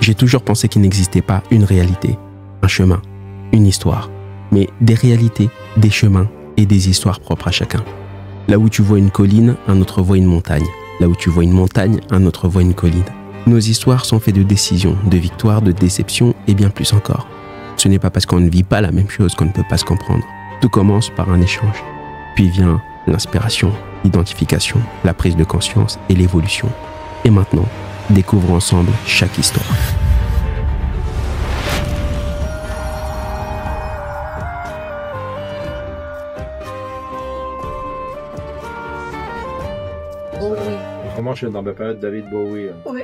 J'ai toujours pensé qu'il n'existait pas une réalité, un chemin, une histoire, mais des réalités, des chemins et des histoires propres à chacun. Là où tu vois une colline, un autre voit une montagne. Là où tu vois une montagne, un autre voit une colline. Nos histoires sont faites de décisions, de victoires, de déceptions et bien plus encore. Ce n'est pas parce qu'on ne vit pas la même chose qu'on ne peut pas se comprendre. Tout commence par un échange. Puis vient l'inspiration, l'identification, la prise de conscience et l'évolution. Et maintenant, découvrons ensemble chaque histoire. Bowie. Autrement, je suis dans ma période David Bowie. Oui.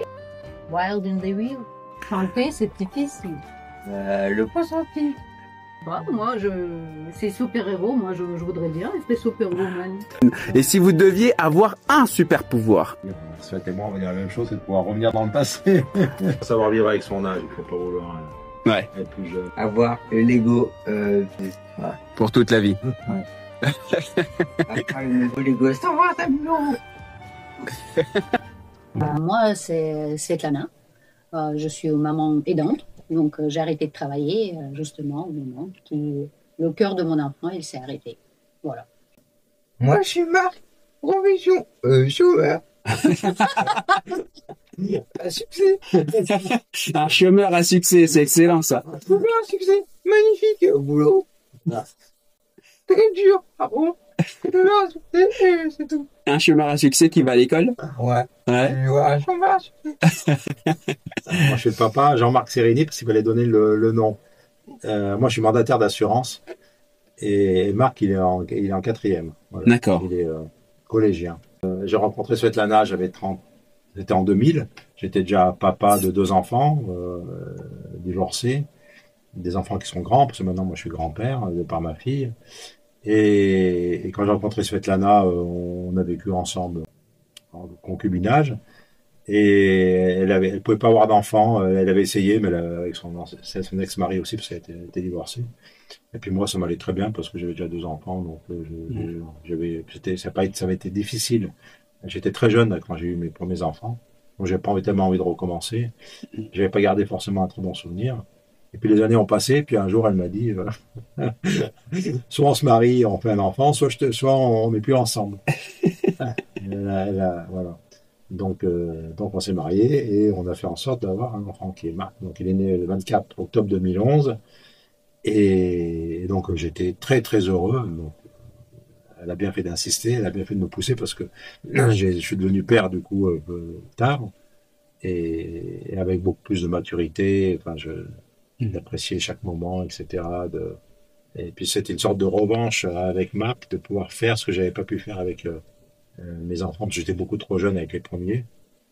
Wild in the Wheel. Chanter, c'est difficile. Le poisson-petit. Bah, c'est super-héros. Moi, je voudrais bien être Superwoman. Et si vous deviez avoir un super pouvoir? Svet et moi, on va dire la même chose, c'est de pouvoir revenir dans le passé. Savoir vivre avec son âge, il faut pas vouloir être plus jeune. Avoir le Lego. Pour toute la vie. Avoir le nouveau Lego. Ça va, ça boulot. Moi, c'est Svetlana. Je suis maman aidante. Donc, j'ai arrêté de travailler, justement, au moment où le cœur de mon enfant, il s'est arrêté. Voilà. Moi, je suis Marc. Provision. Chômeur. Un succès. Un chômeur à succès, c'est excellent ça. Chômeur à succès. Magnifique. Au boulot. Très dur. Ah bon? Chômeur à succès, c'est tout. Un chômeur à succès qui va à l'école? Ouais. Ouais. Chômeur à succès. Moi, je suis le papa, Jean-Marc Sérini, parce qu'il fallait donner le nom. Moi, je suis mandataire d'assurance. Et Marc, il est en quatrième. Voilà. D'accord. Il est collégien. J'ai rencontré Svetlana, c'était en 2000. J'étais déjà papa de 2 enfants, divorcé. Des enfants qui sont grands, parce que maintenant, moi, je suis grand-père par ma fille. Et quand j'ai rencontré Svetlana, on a vécu ensemble en concubinage. Et elle pouvait pas avoir d'enfant. Elle avait essayé, mais avec son ex-mari aussi, parce qu'elle était divorcée. Et puis moi, ça m'allait très bien parce que j'avais déjà 2 enfants, donc ça avait été difficile. J'étais très jeune quand j'ai eu mes premiers enfants, donc j'avais pas tellement envie de recommencer. J'avais pas gardé forcément un très bon souvenir. Et puis les années ont passé, puis un jour elle m'a dit, soit on se marie, on fait un enfant, soit on n'est plus ensemble. Voilà. Donc on s'est mariés et on a fait en sorte d'avoir un enfant qui est Marc. Donc il est né le 24 octobre 2011. Et donc j'étais très très heureux. Donc, elle a bien fait d'insister, elle a bien fait de me pousser parce que je suis devenu père du coup tard et avec beaucoup plus de maturité. Enfin, j'appréciais chaque moment, etc. Et puis c'était une sorte de revanche avec Marc de pouvoir faire ce que j'avais pas pu faire avec mes enfants parce que j'étais beaucoup trop jeune avec les premiers.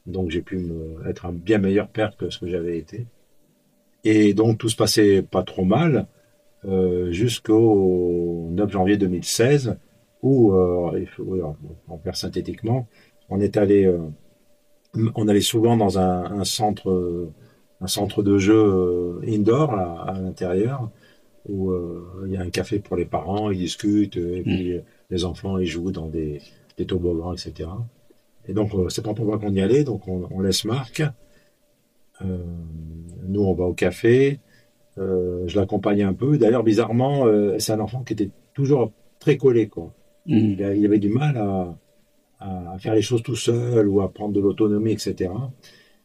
Donc j'ai pu être un bien meilleur père que ce que j'avais été. Et donc tout se passait pas trop mal. Jusqu'au 9 janvier 2016, où, on perd synthétiquement, on allait souvent dans un centre de jeu indoor à l'intérieur, où il y a un café pour les parents, ils discutent, et puis les enfants ils jouent dans des toboggans, etc. Et donc c'est pas pour moi qu'on y allait, donc on laisse Marc. Nous on va au café. Je l'accompagnais un peu. D'ailleurs, bizarrement, c'est un enfant qui était toujours très collé, quoi. Il avait du mal à faire les choses tout seul ou à prendre de l'autonomie, etc.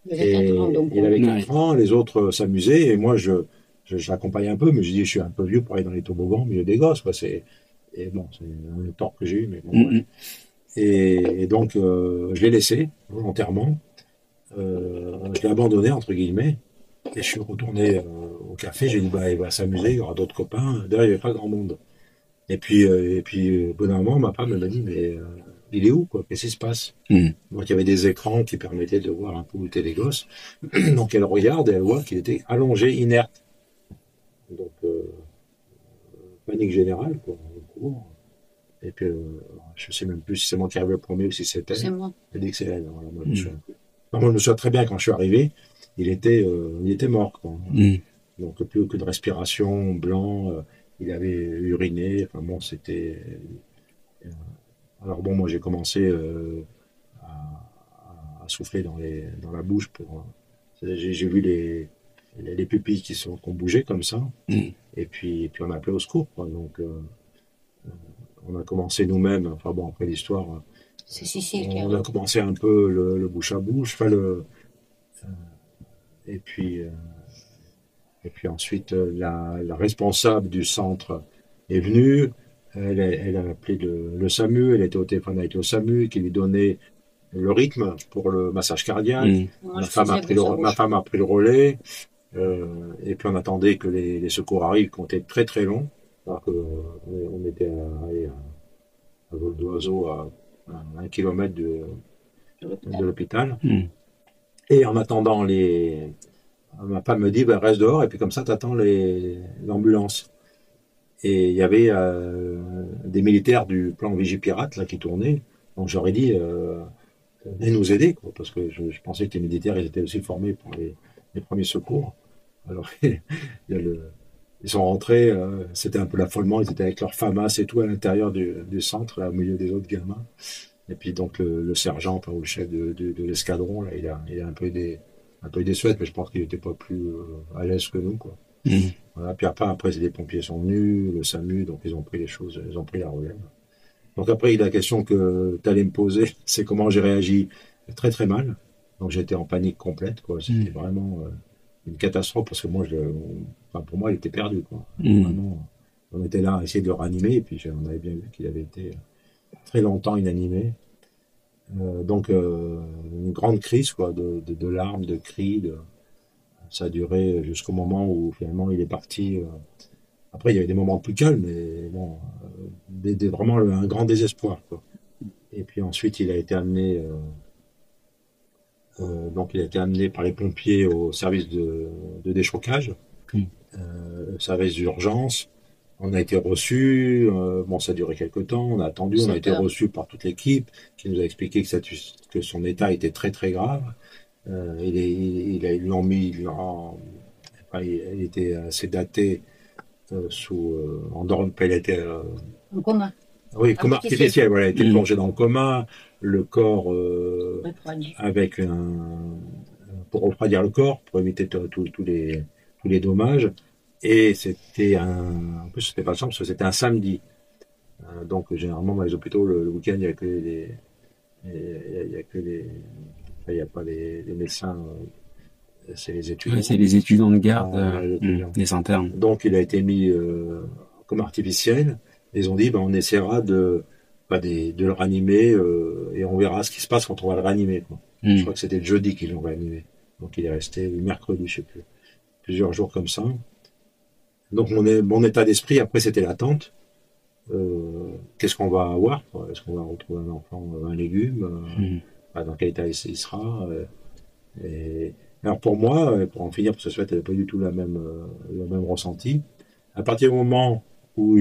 Et il avait 4 ans, les autres s'amusaient et moi, je l'accompagnais un peu, mais je dis, je suis un peu vieux pour aller dans les toboggans au milieu des gosses, quoi. Et bon, c'est un tort que j'ai eu, mais bon. Ouais. Et donc, je l'ai laissé volontairement. Je l'ai abandonné, entre guillemets. Et je suis retourné au café, j'ai dit, il va s'amuser, il y aura d'autres copains. D'ailleurs, il n'y avait pas grand monde. Et puis, au bout d'un moment, ma femme m'a dit, mais il est où, quoi? Qu'est-ce qui se passe? Donc, il y avait des écrans qui permettaient de voir un peu où étaient les gosses. Donc, elle regarde et elle voit qu'il était allongé, inerte. Donc, panique générale, quoi. Et puis, je ne sais même plus si c'est moi qui arrive le premier ou si c'était elle. C'est moi. Elle dit que c'est elle. Voilà, moi, je me souviens très bien quand je suis arrivé. Il était mort, quoi. Donc plus que de respiration, blanc, il avait uriné, enfin bon, c'était... Alors bon, moi j'ai commencé à souffler dans la bouche pour J'ai vu les pupilles qui ont bougé comme ça. Et puis on a appelé au secours, quoi. Donc, on a commencé nous-mêmes. Enfin bon, après l'histoire, C'est Cécile qui on a commencé un peu le bouche à bouche. Enfin, et puis ensuite, la responsable du centre est venue. Elle a appelé le SAMU. Elle était au téléphone avec le SAMU qui lui donnait le rythme pour le massage cardiaque. Moi, Ma femme a pris le relais. Et puis on attendait que les secours arrivent, qui ont été très très longs. Alors on était à vol d'oiseau à 1 kilomètre de l'hôpital. Et en attendant, ma femme me dit reste dehors, et puis comme ça, tu attends l'ambulance. Et il y avait des militaires du plan Vigipirate là, qui tournaient. Donc j'aurais dit venez nous aider, quoi, parce que je pensais que les militaires ils étaient aussi formés pour les premiers secours. Alors, ils sont rentrés, c'était un peu l'affolement, ils étaient avec leurs FAMAS et tout à l'intérieur du centre, là, au milieu des autres gamins. Et puis donc le sergent, enfin, ou le chef de l'escadron, là, il a un peu déçu, mais je pense qu'il n'était pas plus à l'aise que nous, quoi. Voilà. Puis après, les pompiers sont venus, le SAMU, donc ils ont pris les choses, ils ont pris la relève. Donc après, la question que tu allais me poser, c'est comment j'ai réagi très très mal. Donc j'étais en panique complète, quoi. C'était vraiment une catastrophe parce que moi, pour moi, il était perdu, quoi. Vraiment, on était là à essayer de le ranimer et puis on avait bien vu qu'il avait été très longtemps inanimé. Donc une grande crise, quoi, de larmes, de cris. Ça a duré jusqu'au moment où finalement il est parti. Après, il y avait des moments plus calmes, mais bon, vraiment un grand désespoir, quoi. Et puis ensuite, il a été amené. Donc, il a été amené par les pompiers au service de déchocage, service d'urgence. On a été reçus. Bon, ça a duré quelques temps. On a attendu. On a été reçus par toute l'équipe qui nous a expliqué que son état était très très grave. Ils l'ont mis. Il était sédaté il était en coma. Oui, coma artificiel. Voilà, il était plongé dans le coma. Le corps avec pour refroidir le corps, pour éviter tous les dommages. Et en plus c'était pas simple parce que c'était un samedi. Donc généralement dans les hôpitaux le week-end il n'y a pas les médecins, c'est les étudiants. Ouais, c'est les étudiants de garde, les internes. Donc il a été mis comme artificiel. Ils ont dit on essaiera de le ranimer et on verra ce qui se passe quand on va le ranimer, quoi. Je crois que c'était le jeudi qu'ils l'ont réanimé. Donc il est resté le mercredi, je sais plus, plusieurs jours comme ça. Donc mon état d'esprit après c'était l'attente. Qu'est-ce qu'on va avoir, quoi? Est-ce qu'on va retrouver un enfant, un légume, dans quel état il sera, et alors pour moi, pour en finir, parce que ce fait, elle n'a pas du tout le même ressenti. À partir du moment où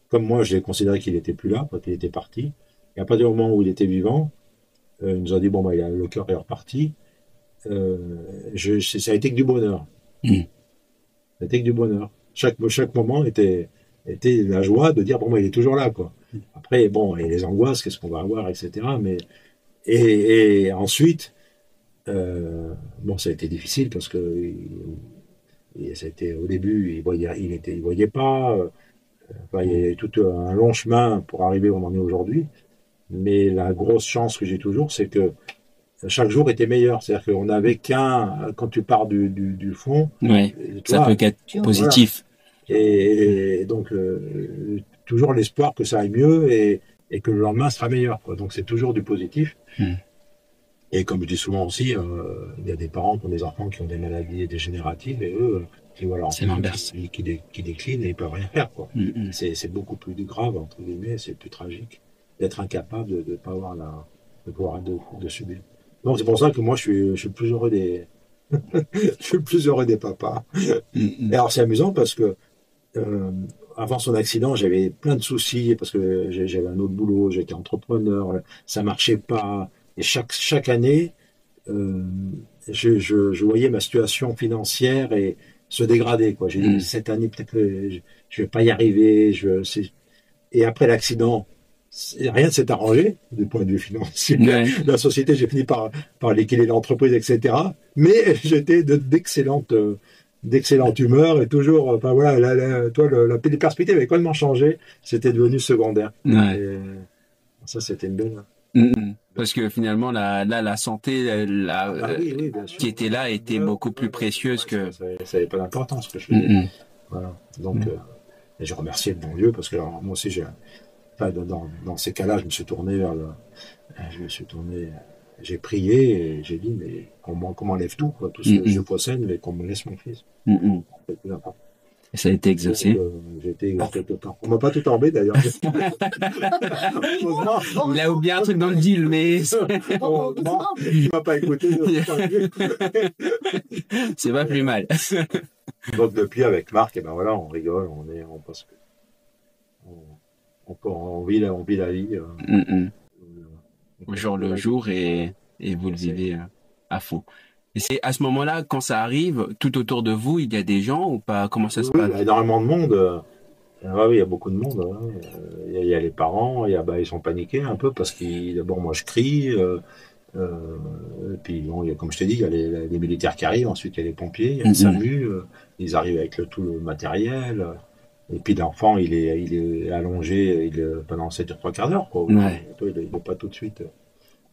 comme moi, j'ai considéré qu'il n'était plus là, qu'il était parti. Et à partir du moment où il était vivant, il nous a dit le cœur est reparti. Ça a été que du bonheur. Ça a été que du bonheur. Chaque moment était la joie de dire il est toujours là, quoi. Après et les angoisses, qu'est-ce qu'on va avoir, etc. Mais et ensuite ça a été difficile parce que ça a été au début il voyait pas. Il y a tout un long chemin pour arriver où on en est aujourd'hui. Mais la grosse chance que j'ai toujours, c'est que chaque jour était meilleur. C'est-à-dire qu'on n'avait quand tu pars du fond, ça peut être positif. Voilà. Et donc, toujours l'espoir que ça aille mieux et que le lendemain sera meilleur, quoi. Donc, c'est toujours du positif. Et comme je dis souvent aussi, il y a des parents qui ont des enfants qui ont des maladies dégénératives et eux, qui voient leur enfant qui décline et ils peuvent rien faire, quoi. C'est beaucoup plus grave, entre guillemets, c'est plus tragique d'être incapable de ne pas avoir le pouvoir de subir. Donc c'est pour ça que moi je suis plus heureux je suis plus heureux des papas. Et alors c'est amusant parce que avant son accident, j'avais plein de soucis parce que j'avais un autre boulot, j'étais entrepreneur, ça marchait pas. Et chaque année, je voyais ma situation financière se dégrader, quoi. J'ai dit cette année peut-être que je vais pas y arriver. Et après l'accident, rien ne s'est arrangé du point de vue financier. La société, j'ai fini par liquider l'entreprise, etc. Mais j'étais d'excellente humeur et toujours, enfin voilà, les perspectives avaient complètement changé. C'était devenu secondaire. Ouais. Et ça, c'était une belle. Parce que finalement, la santé, Oui, bien sûr. qui était là était beaucoup plus précieuse que. Ça n'avait pas d'importance ce que je faisais. Voilà. Donc, et je remerciais le bon Dieu parce que alors, moi aussi, dans ces cas-là, je me suis tourné j'ai prié et j'ai dit, mais qu'on m'enlève tout, quoi, tout ce que je possède, mais qu'on me laisse mon fils. C'est le plus important. Et ça a été exaucé. Donc, j'ai été exaucé tout le temps. On m'a pas tout enlevé d'ailleurs. Il a oublié un truc dans le deal, mais. Il m'a pas écouté. C'est pas plus mal. Donc depuis avec Marc, et ben voilà, on rigole, on passe, on vit la vie. Au jour le jour et vous le vivez à fond. Et c'est à ce moment-là, quand ça arrive, tout autour de vous, il y a des gens ou pas? Comment ça se passe? Il y a énormément de monde. Oui, il y a beaucoup de monde. Il y a les parents, ils sont paniqués un peu parce que d'abord moi je crie. Et puis bon, comme je t'ai dit, il y a les militaires qui arrivent, ensuite il y a les pompiers, il y a le SAMU, ils arrivent avec tout le matériel. Et puis l'enfant, il est allongé pendant 7 heures, 3 quarts d'heure. Ouais. Il n'est pas tout de suite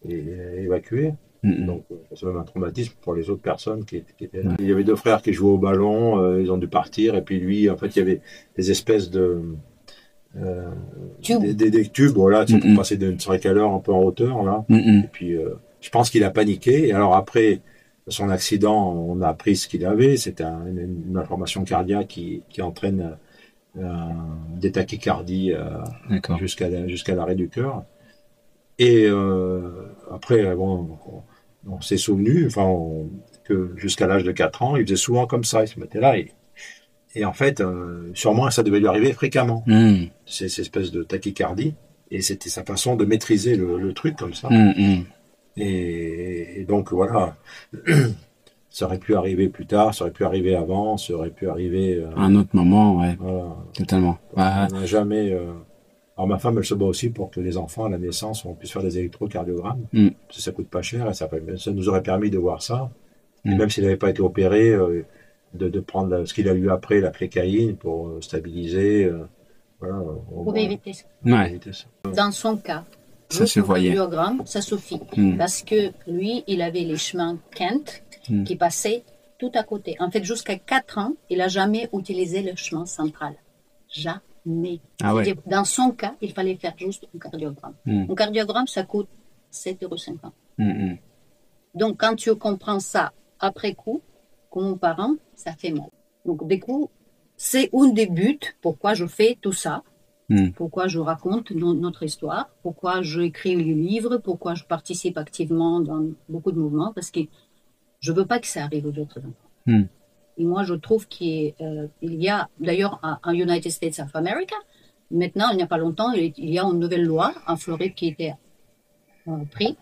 évacué. Donc c'est même un traumatisme pour les autres personnes qui étaient là. Il y avait 2 frères qui jouaient au ballon, ils ont dû partir. Et puis lui, en fait, il y avait des espèces des tubes, voilà, pour passer d'une certaine heure un peu en hauteur. Là. Et puis je pense qu'il a paniqué. Et alors après son accident, on a appris ce qu'il avait. C'était une malformation cardiaque qui entraîne des tachycardies jusqu'à l'arrêt du cœur. Et après, bon, on s'est souvenu, que jusqu'à l'âge de 4 ans, il faisait souvent comme ça, il se mettait là. Et en fait, sûrement, ça devait lui arriver fréquemment, ces espèces de tachycardie. Et c'était sa façon de maîtriser le truc comme ça. Et donc, voilà. Ça aurait pu arriver plus tard, ça aurait pu arriver avant, ça aurait pu arriver... à un autre moment, ouais. Voilà. Totalement. On n'a jamais... Alors ma femme, elle se bat aussi pour que les enfants à la naissance, on puisse faire des électrocardiogrammes. Parce que ça coûte pas cher et ça nous aurait permis de voir ça. Et même s'il n'avait pas été opéré, de prendre ce qu'il a eu après, la plécaïne, pour stabiliser. Voilà, Vous pouvez éviter ça. Ouais. Dans son cas, ça se voyait. Le cardiogramme, ça suffit. Parce que lui, il avait les chemins Kent qui passaient tout à côté. En fait, jusqu'à 4 ans, il n'a jamais utilisé le chemin central. Jamais. Ah ouais. Dans son cas, il fallait faire juste un cardiogramme. Un cardiogramme, ça coûte 7,50 €. Donc, quand tu comprends ça après coup, comme parent, ça fait mal. Donc, du coup, c'est un des buts pourquoi je fais tout ça. Pourquoi je raconte notre histoire, pourquoi j'écris les livres, pourquoi je participe activement dans beaucoup de mouvements, parce que je ne veux pas que ça arrive aux autres enfants. Et moi, je trouve qu'il y a, d'ailleurs, en United States of America, maintenant, il n'y a pas longtemps, il y a une nouvelle loi en Floride qui était prise.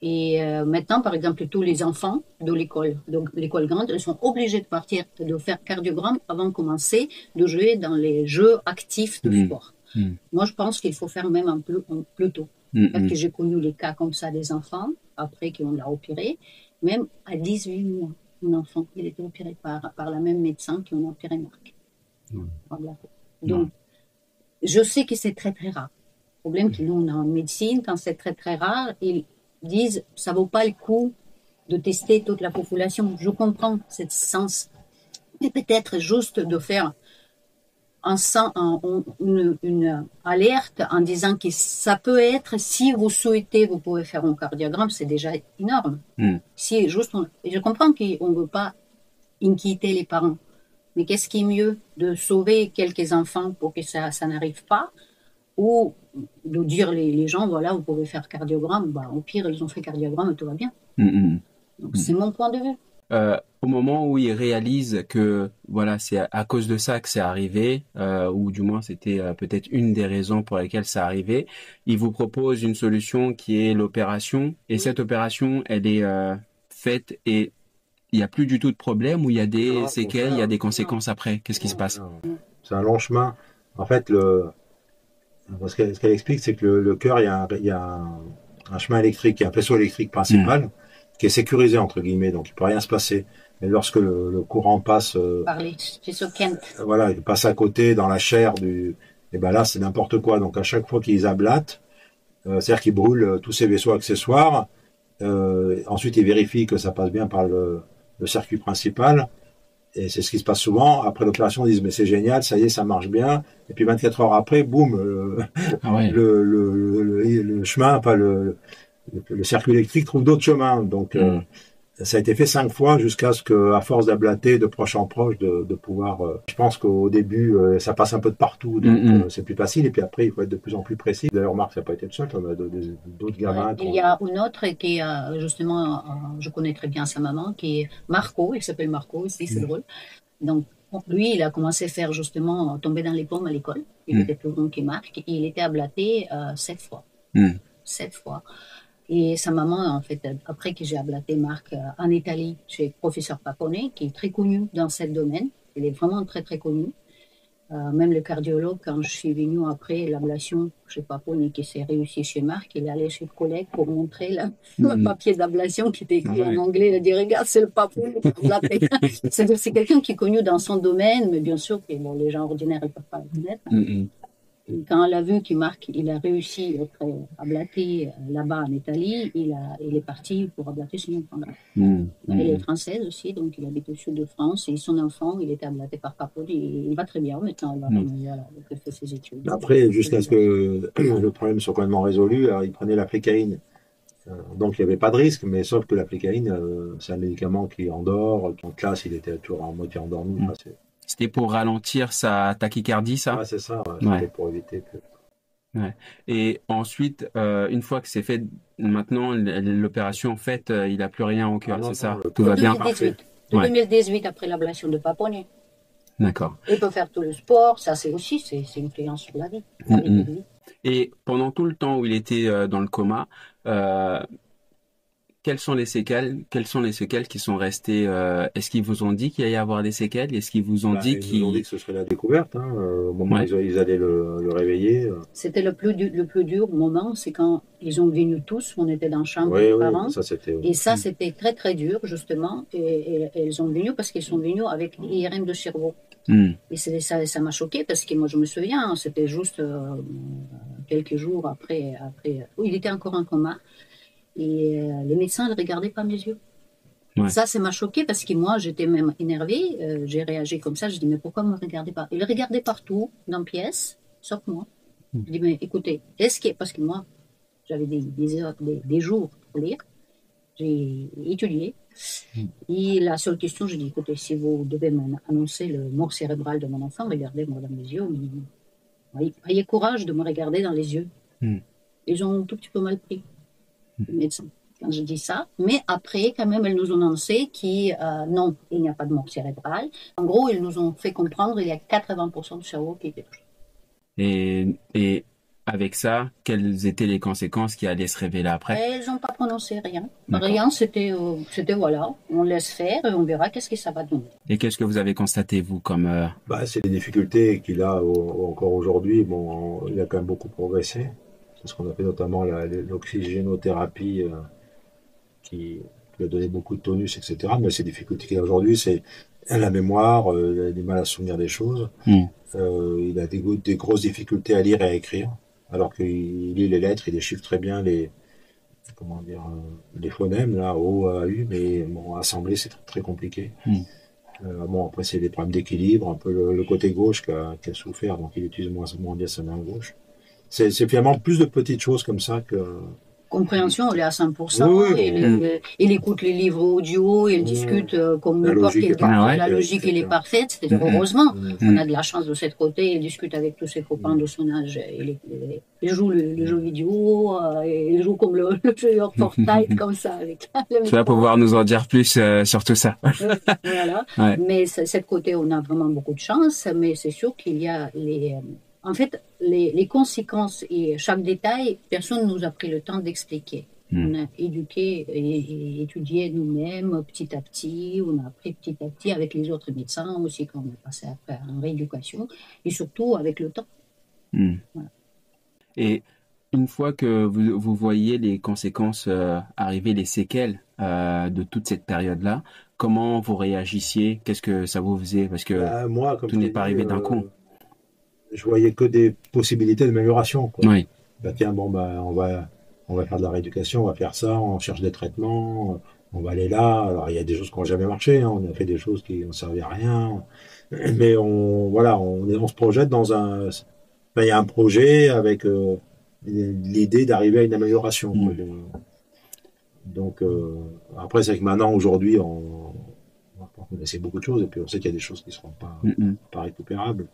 Et maintenant, par exemple, tous les enfants de l'école grande, ils sont obligés de partir, de faire cardiogramme avant de commencer de jouer dans les jeux actifs de sport. Moi, je pense qu'il faut faire même un peu plus tôt. Parce que j'ai connu les cas comme ça des enfants, après qu'on l'a opéré, même à 18 mois, un enfant, il était opéré par la même médecin qui a opéré Marc. Voilà. Donc, je sais que c'est très, très rare. Le problème que nous, on a en médecine, quand c'est très, très rare, ils disent ça vaut pas le coup de tester toute la population. Je comprends ce sens, mais peut-être juste de faire une alerte en disant que ça peut être, si vous souhaitez, vous pouvez faire un cardiogramme, c'est déjà énorme. Si juste, je comprends qu'on ne veut pas inquiéter les parents, mais qu'est-ce qui est mieux de sauver quelques enfants pour que ça n'arrive pas, ou de dire les gens, voilà, vous pouvez faire cardiogramme, au pire, ils ont fait cardiogramme et tout va bien. Donc, c'est mon point de vue. Au moment où ils réalisent que voilà, c'est à cause de ça que c'est arrivé, ou du moins c'était peut-être une des raisons pour lesquelles ça arrivé, ils vous proposent une solution qui est l'opération, et cette opération, elle est faite et il n'y a plus du tout de problème, ou il y a des séquelles, il y a des conséquences après. Qu'est-ce qui se passe? C'est un long chemin. En fait, ce qu'elle explique, c'est que le cœur, il y a un chemin électrique, il y a un faisceau électrique principal qui est sécurisé entre guillemets, donc il peut rien se passer. Mais lorsque le courant passe, voilà, il passe à côté dans la chair et ben là c'est n'importe quoi. Donc à chaque fois qu'ils ablattent, c'est-à-dire qu'ils brûlent tous ces vaisseaux accessoires. Ensuite ils vérifient que ça passe bien par le circuit principal. Et c'est ce qui se passe souvent. Après l'opération, ils disent mais c'est génial, ça y est, ça marche bien. Et puis 24 heures après, boum, le chemin, enfin le circuit électrique trouve d'autres chemins. Donc ça a été fait 5 fois jusqu'à ce que, à force d'ablater de proche en proche, de pouvoir. Je pense qu'au début, ça passe un peu de partout, donc c'est plus facile. Et puis après, il faut être de plus en plus précis. D'ailleurs, Marc, ça n'a pas été le seul, on a d'autres gamins. Il y a une autre qui, justement, je connais très bien sa maman, qui est Marco. Il s'appelle Marco aussi, c'est drôle. Donc lui, il a commencé à faire justement tomber dans les pommes à l'école. Il était plus grand que Marc. Et il était ablaté 7 fois. 7 fois. Et sa maman, en fait, après que j'ai ablaté Marc en Italie, chez professeur Papone, qui est très connu dans ce domaine. Il est vraiment très, très connu. Même le cardiologue, quand je suis venue après l'ablation chez Papone, qui s'est réussi chez Marc, il est allé chez le collègue pour montrer le papier d'ablation qui était écrit en anglais. Il a dit, regarde, c'est le Papone qui a ablaté. C'est quelqu'un qui est connu dans son domaine, mais bien sûr que bon, les gens ordinaires ne peuvent pas le connaître. Quand elle a vu que Marc il a réussi à être ablaté là-bas en Italie, il est parti pour ablater son enfant là. Elle est française aussi, donc il habite au sud de France. Et son enfant, il était ablaté par Papone. Il va très bien maintenant. Il fait ses études. Après, jusqu'à ce que le problème soit complètement résolu, alors, il prenait la flécaïne. Donc il n'y avait pas de risque, mais sauf que la flécaïne, c'est un médicament qui endort. En classe, il était toujours en moitié endormi. C'était pour ralentir sa tachycardie, ça? Ouais, c'est ça. C'était pour éviter que... Et ensuite, une fois que c'est fait, maintenant, l'opération, en fait, il n'a plus rien au cœur, c'est ça? Tout va bien. 2018, après l'ablation de Papone. D'accord. Il peut faire tout le sport, ça c'est aussi, c'est une influence sur la vie. Et pendant tout le temps où il était dans le coma, quelles sont les séquelles qui sont restées? Est-ce qu'ils vous ont dit qu'il allait y avoir des séquelles? Est-ce qu'ils vous ont dit qu'ils nous ont dit que ce serait la découverte, au moment où ils allaient le réveiller. C'était le plus dur moment, c'est quand ils ont venu tous, on était dans la chambre des parents. Ça, c'était... Et ça, c'était très très dur, justement. Et ils ont venu parce qu'ils sont venus avec l'IRM de cerveau. Et ça m'a choqué parce que moi, je me souviens, c'était juste quelques jours après. Il était encore en coma. Et les médecins ne regardaient pas mes yeux. Ça m'a choqué parce que moi, j'étais même énervée. J'ai réagi comme ça. Je dis, mais pourquoi ne me regardez pas? Ils regardaient partout, dans la pièce, sauf moi. Je dis, mais écoutez, parce que moi, j'avais des jours pour lire. J'ai étudié. Et la seule question, je dis, écoutez, si vous devez m'annoncer le mort cérébral de mon enfant, regardez-moi dans les yeux. Ayez courage de me regarder dans les yeux. Ils ont un tout petit peu mal pris. Les médecins, quand je dis ça. Mais après, quand même, elles nous ont annoncé non, il n'y a pas de mort cérébrale. En gros, ils nous ont fait comprendre qu'il y a 80% du cerveau qui était touché. Et avec ça, quelles étaient les conséquences qui allaient se révéler après? Elles n'ont pas prononcé rien. Rien, c'était voilà, on laisse faire et on verra qu'est-ce que ça va donner. Et qu'est-ce que vous avez constaté, vous, comme... c'est les difficultés qu'il a encore aujourd'hui. Bon, il a quand même beaucoup progressé. C'est ce qu'on a fait notamment l'oxygénothérapie qui lui a donné beaucoup de tonus, etc. Mais ces difficultés qu'il a aujourd'hui, c'est la mémoire, il a du mal à se souvenir des choses. Il a des grosses difficultés à lire et à écrire, alors qu'il lit les lettres, il déchiffre très bien les phonèmes, là, O, A, U, mais bon, assembler, c'est très, très compliqué. Après, c'est des problèmes d'équilibre, un peu le côté gauche qui a souffert, donc il utilise moins bien sa main gauche. C'est finalement plus de petites choses comme ça que... Compréhension, elle est à 100%. Il écoute les livres audio, il discute comme n'importe quel gars. La logique, elle est parfaite. Heureusement, on a de la chance de ce côté. Il discute avec tous ses copains de son âge. Il joue le jeu vidéo, il joue comme le jeu Fortnite, comme ça. Tu vas pouvoir nous en dire plus sur tout ça. Voilà. Mais cette côté, on a vraiment beaucoup de chance. Mais c'est sûr qu'il y a en fait, les conséquences et chaque détail, personne ne nous a pris le temps d'expliquer. On a éduqué et étudié nous-mêmes petit à petit. On a appris petit à petit avec les autres médecins aussi quand on est passé après en rééducation et surtout avec le temps. Voilà. Et Une fois que vous voyez les conséquences arriver, les séquelles de toute cette période-là, comment vous réagissiez? Qu'est-ce que ça vous faisait? Parce que moi, comme tout n'est pas arrivé d'un coup. Je voyais que des possibilités d'amélioration. Oui. Tiens, bon, on va faire de la rééducation, on va faire ça, on cherche des traitements, on va aller là. Alors, il y a des choses qui n'ont jamais marché, hein, on a fait des choses qui n'ont servi à rien. Mais on se projette dans un... il y a un projet avec l'idée d'arriver à une amélioration. Donc, après, c'est que maintenant, aujourd'hui, on essaie beaucoup de choses, et puis on sait qu'il y a des choses qui ne seront pas récupérables.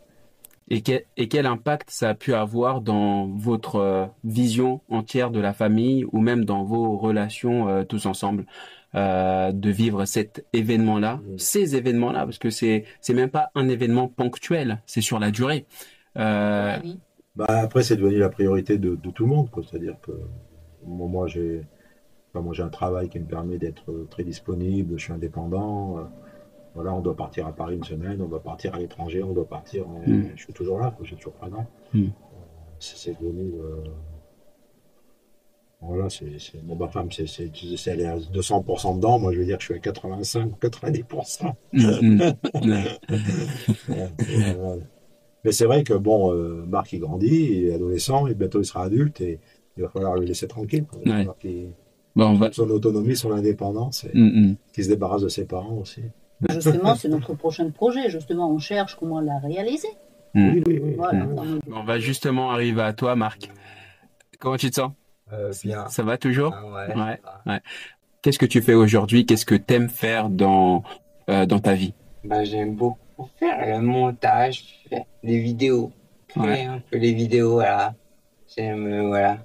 Et quel impact ça a pu avoir dans votre vision entière de la famille, ou même dans vos relations tous ensemble, de vivre cet événement-là, ces événements-là, parce que c'est même pas un événement ponctuel, c'est sur la durée. Après, c'est devenu la priorité de tout le monde, quoi. C'est-à-dire que moi, j'ai un travail qui me permet d'être très disponible, je suis indépendant. Voilà, on doit partir à Paris une semaine, on doit partir à l'étranger, on doit partir. Je suis toujours là, je suis toujours présent. C'est devenu. Voilà, ma femme, elle est à 200% dedans. Moi, je veux dire que je suis à 85 ou 90%. Mais c'est vrai que, Marc, il grandit, il est adolescent, et bientôt il sera adulte, et il va falloir le laisser tranquille. Son autonomie, son indépendance, et qu'il se débarrasse de ses parents aussi. Justement, c'est notre prochain projet. Justement, on cherche comment la réaliser. Oui. Voilà. On va justement arriver à toi, Marc. Comment tu te sens? Bien. Ça va toujours? Ouais. Qu'est-ce que tu fais aujourd'hui? Qu'est-ce que tu aimes faire dans ta vie? J'aime beaucoup faire le montage, faire des vidéos, créer un peu les vidéos, voilà. J'aime, voilà.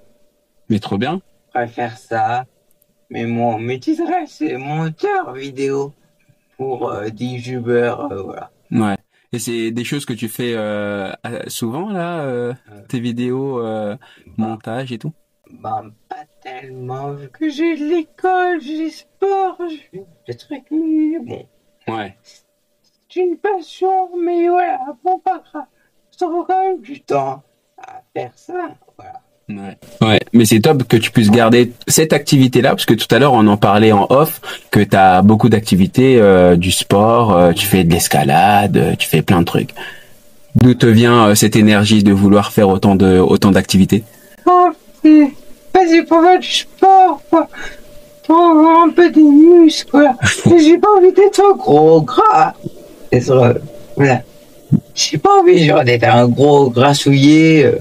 Mais trop bien. Je préfère ça. Mais mon métier, c'est monteur vidéo pour des youtubeurs, voilà. Ouais. Et c'est des choses que tu fais souvent, là, tes vidéos, montage et tout? Pas tellement, vu que j'ai de l'école, j'ai sport, j'ai des trucs, mais bon. Ouais. C'est une passion, mais voilà, pas grave. Ça vaut quand même du temps à faire ça, voilà. Ouais, mais c'est top que tu puisses garder cette activité-là, parce que tout à l'heure on en parlait en off, que tu as beaucoup d'activités, du sport, tu fais de l'escalade, tu fais plein de trucs. D'où te vient cette énergie de vouloir faire autant d'activités? Vas-y, pour faire du sport, quoi. Pour avoir un peu des muscles, quoi. J'ai pas envie d'être gros gras. Voilà. J'ai pas envie d'être un gros grassouillé.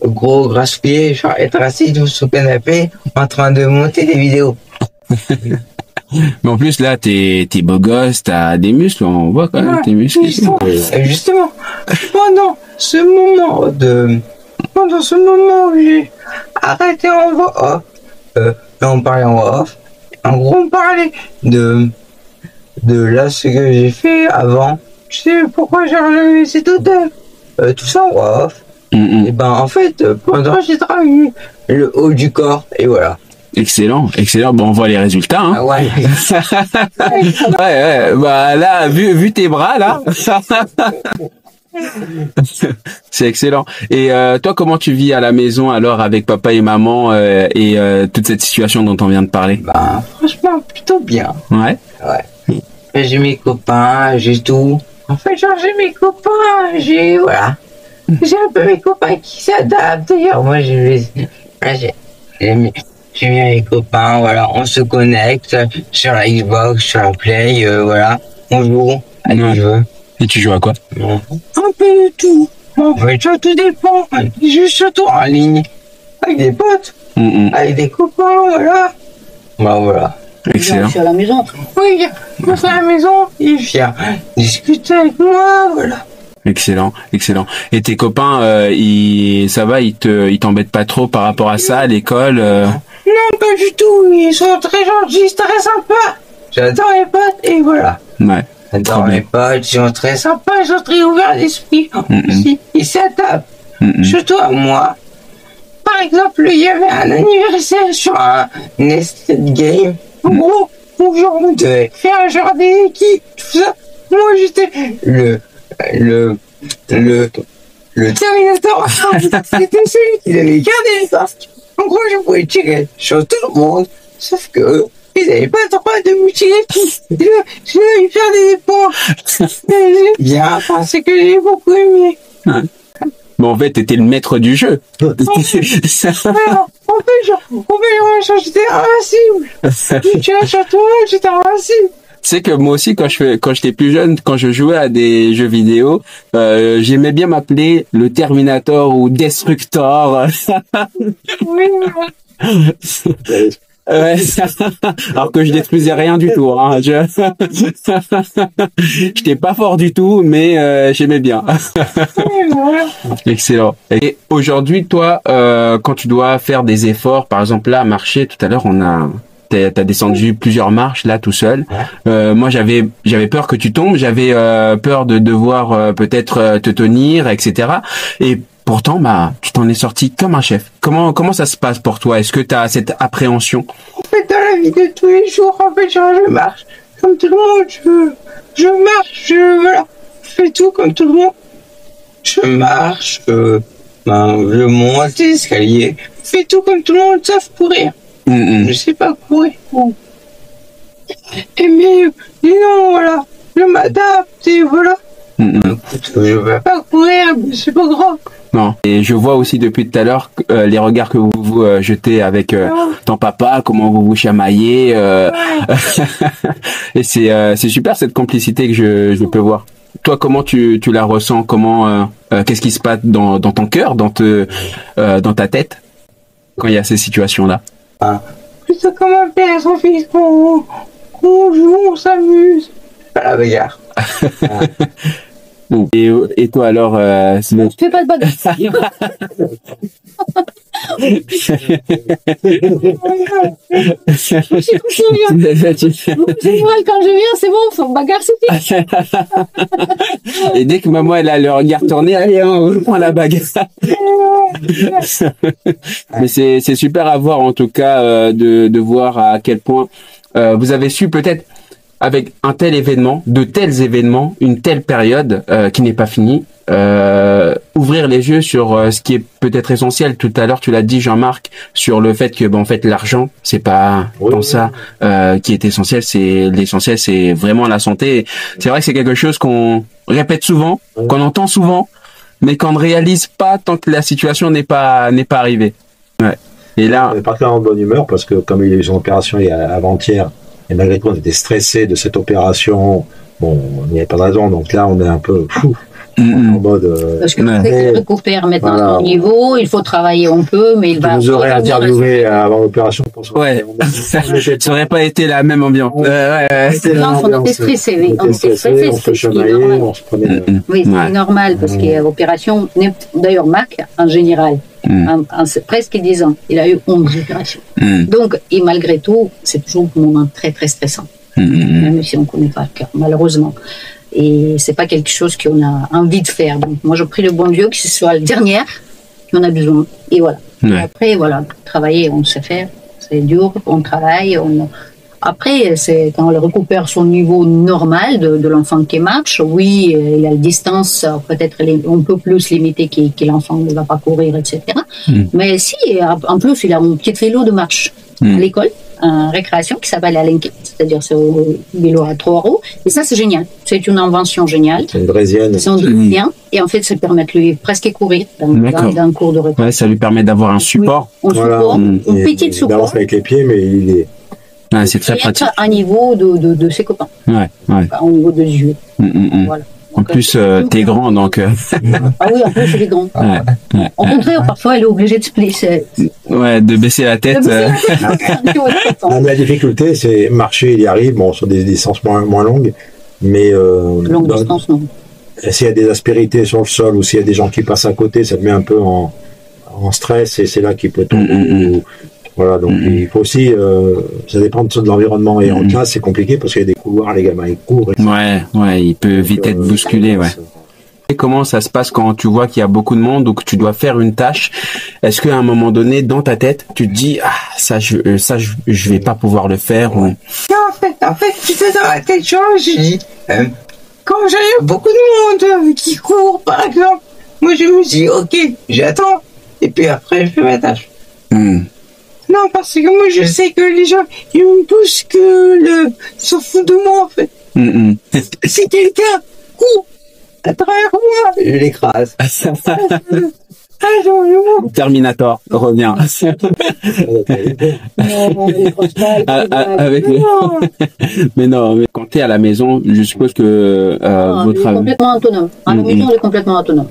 Genre être assis sur le canapé en train de monter des vidéos. Mais en plus là, t'es beau gosse, t'as des muscles, on voit quand même tes muscles. Justement, pendant ce moment où j'ai arrêté en voix off, on parlait en voix off, en gros on parlait de là ce que j'ai fait avant. Tu sais pourquoi j'ai relevé cet hôtel, tout ça en voix off. Et en fait, pendant j'ai travaillé le haut du corps, et voilà. Excellent. Bon, on voit les résultats, hein. Ah ouais. Ouais. Là, vu tes bras, là. C'est excellent. Et toi, comment tu vis à la maison alors avec papa et maman et toute cette situation dont on vient de parler? Franchement, plutôt bien. Ouais. J'ai mes copains, j'ai tout. En fait, j'ai mes copains, voilà. J'ai un peu mes copains qui s'adaptent. D'ailleurs, moi, j'ai bien mes copains, voilà. On se connecte sur la Xbox, sur la Play, voilà. On joue à des jeux. Et tu joues à quoi? Un peu de tout. En fait, ça tout dépend. Je joue surtout en ligne. Avec des potes. Avec des copains, voilà. Voilà. Excellent. Sur la maison. Oui, moi c'est à la maison. Il vient discuter avec moi, voilà. Excellent. Et tes copains, ça va, ils t'embêtent pas trop par rapport à ça, à l'école? Non, pas du tout. Ils sont très gentils, très sympas. J'adore les potes et voilà. Ouais. J'adore mes potes, ils sont très sympas, ils sont très ouverts d'esprit. Ils s'adaptent. Surtout à moi. Par exemple, il y avait un anniversaire sur un Nested Game. En gros, on devait faire un genre d'équipe, tout ça. Moi, j'étais le Terminator, c'était celui qui avait gardé les masques. En gros, je pouvais tirer sur tout le monde, sauf que ils n'avaient pas le droit de me tirer tout. Je vais faire des points. Bien, c'est que j'ai beaucoup aimé. Bon, en fait, t'étais le maître du jeu. En fait, j'étais invincible. Je tirais sur tout le monde, j'étais invincible. Tu sais que moi aussi, quand j'étais plus jeune, quand je jouais à des jeux vidéo, j'aimais bien m'appeler le Terminator ou Destructor. Oui. Ouais. Alors que je détruisais rien du tout. Hein. J'étais pas fort du tout, mais j'aimais bien. Excellent. Et aujourd'hui, toi, quand tu dois faire des efforts, par exemple là, marcher, tout à l'heure, t'as descendu plusieurs marches là tout seul. Moi, j'avais peur que tu tombes, j'avais peur de devoir peut-être te tenir, etc. Et pourtant, tu t'en es sorti comme un chef. Comment ça se passe pour toi? Est-ce que tu as cette appréhension? En fait, dans la vie de tous les jours, en fait, je marche comme tout le monde. Je marche, je fais tout comme tout le monde. Je marche, je monte les escaliers, je fais tout comme tout le monde, sauf courir. Je sais pas courir. Mais non, voilà, je m'adapte et voilà. Écoute, je vais pas courir, mais c'est pas grave. Non. Et je vois aussi depuis tout à l'heure les regards que vous jetez avec ton papa, comment vous vous chamaillez. Et c'est super cette complicité que je peux voir. Toi, comment tu la ressens? Comment qu'est-ce qui se passe dans ton cœur, dans ta tête quand il y a ces situations-là? Plutôt comme un père et son fils, qu'on joue, on s'amuse. Pas la bagarre. Et toi alors, Je fais pas de bagarre. Quand je viens, c'est bon, faut bagarre, c'est fini. Et dès que maman elle a le regard tourné, allez, on prend la bagarre. Mais c'est super à voir en tout cas de voir à quel point vous avez su peut-être avec un tel événement, de tels événements, une telle période qui n'est pas finie, ouvrir les yeux sur ce qui est peut-être essentiel. Tout à l'heure, tu l'as dit, Jean-Marc, sur le fait que, en fait, l'argent, c'est pas ça qui est essentiel. L'essentiel, c'est vraiment la santé. C'est vrai que c'est quelque chose qu'on répète souvent, qu'on entend souvent, mais qu'on ne réalise pas tant que la situation n'est pas arrivée. Ouais. Et là, on est particulièrement de bonne humeur parce que comme il y a eu son opération avant-hier, et malgré tout, on était stressé de cette opération. Bon, il n'y avait pas de raison. Donc là, on est un peu fou. En mode. Parce que tu récupères maintenant son niveau, il faut travailler un peu, mais il va. Vous aurez interviewé avant l'opération. Ouais. Ça n'aurait pas été la même ambiance. Non, on était stressé. On se chamaillait, on se prenait. Oui, c'est normal parce que l'opération, d'ailleurs, Mac, en général, en presque 10 ans, il a eu 11 opérations. Donc, et malgré tout, c'est toujours un moment très, très stressant. Même si on ne connaît pas le cœur, malheureusement. Et c'est pas quelque chose qu'on a envie de faire. Donc, moi, je prie le bon Dieu que ce soit la dernière qu'on a besoin. Et voilà. Et après, voilà, travailler, on sait faire. C'est dur, on travaille. Après, c'est quand on récupère son niveau normal de l'enfant qui marche. Oui, il a la distance peut-être un peu plus limitée que l'enfant ne va pas courir, etc. Mais si, en plus, il a un petit vélo de marche à l'école. En récréation qui s'appelle la Linky, c'est-à-dire c'est un vélo à 3 roues, et ça c'est génial, c'est une invention géniale. C'est une Brésienne. C'est un Brésilien, et en fait ça permet de lui presque courir dans un cours de récréation. Ouais, ça lui permet d'avoir un support. Oui, un petit support. Il balance avec les pieds, mais il est. Ouais, c'est très pratique. À niveau de ses copains. Ouais. Au niveau des yeux. Voilà. En plus, t'es grand, donc... Ah oui, en plus, il est grand. Au contraire, parfois, elle est obligée de se plisser. Ouais, de baisser la tête. La difficulté, c'est marcher, il y arrive, bon, sur des distances moins longues, mais... longue distance, non. S'il y a des aspérités sur le sol ou s'il y a des gens qui passent à côté, ça te met un peu en stress et c'est là qu'il peut tomber. Voilà, donc il faut aussi, ça dépend de l'environnement. Et en classe, c'est compliqué parce qu'il y a des couloirs, les gamins ils courent. Ouais, il peut vite être bousculé, ouais. Et comment ça se passe quand tu vois qu'il y a beaucoup de monde ou que tu dois faire une tâche? Est-ce qu'à un moment donné, dans ta tête, tu te dis, ça, je vais pas pouvoir le faire ou... Non, en fait, tu sais, dans la tête, je dis, quand j'ai beaucoup de monde qui court, par exemple, moi je me dis, ok, j'attends, et puis après je fais ma tâche. Non, parce que moi je sais que les gens, ils me poussent que s'en foutent de moi en fait. Si quelqu'un court à travers moi, je l'écrase. Terminator revient. Mais non, mais quand tu es à la maison, je suppose que votre travail... complètement autonome. À la maison, on est complètement autonome.